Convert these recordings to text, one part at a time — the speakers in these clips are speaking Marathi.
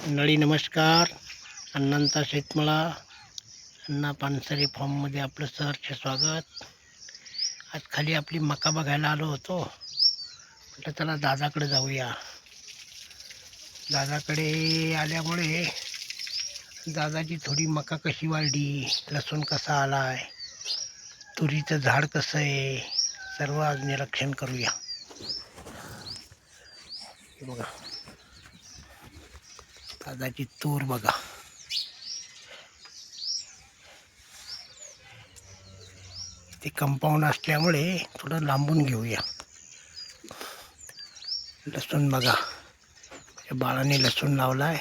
मंडळी नमस्कार. अण्णांचा शेतमळा अण्णा पानसरे फार्ममध्ये आपलं सहर्ष स्वागत. आज खाली आपली मका बघायला आलो होतो. म्हटलं चला दादाकडे जाऊया. दादाकडे आल्यामुळे दादाची थोडी मका कशी वाढली, लसूण कसा आलाय, तुरीचं झाड कसं आहे, सर्व आज निरीक्षण करूया. हे बघा दादाची तूर बघा. ते कंपाऊंड असल्यामुळे थोडं लांबून घेऊया. लसूण बघा, या बाळाने लसूण लावलाय.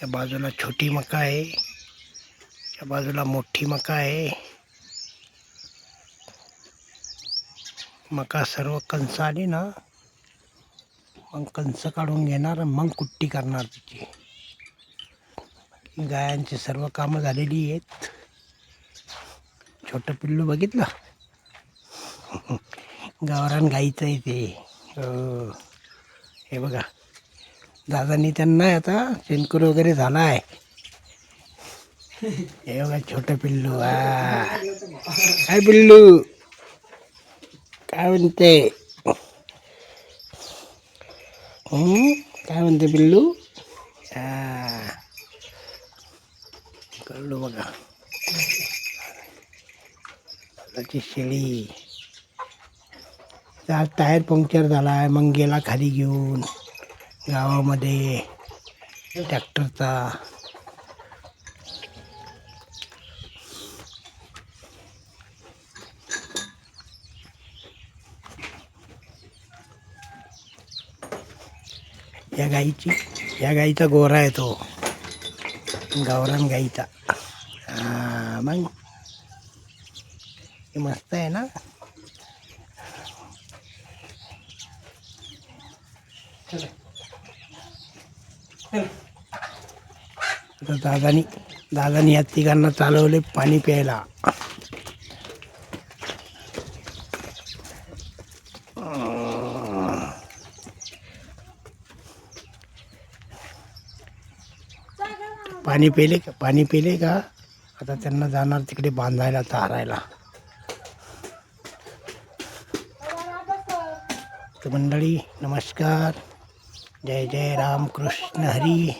या बाजूला छोटी मका आहे, या बाजूला मोठी मका आहे. मका सर्व कंस आली ना, मग कंस काढून घेणार, मग कुट्टी करणार तिची. गायांची सर्व कामं झालेली आहेत. छोटं पिल्लू बघितलं, गावरान गाईचं आहे ते. हे बघा दादांनी त्यांना आता शेणकूर वगैरे झाला आहे. हे बघा छोटं पिल्लू. काय पिल्लू काय म्हणते, काय म्हणते पिल्लू. कळलो बघा त्याची शेळी. आज टायर पंक्चर झाला आहे, मग गेला खाली घेऊन गावामध्ये ट्रॅक्टरचा. या गाईचा गोरा आहे तो, गावरान गाईचा. मग हे मस्त आहे ना. आता दादानी या तिघांना चालवले पाणी प्यायला. पाणी पेले का आता त्यांना जाणार तिकडे बांधायला, चारायला. तर मंडळी नमस्कार. जय जय राम कृष्ण हरी.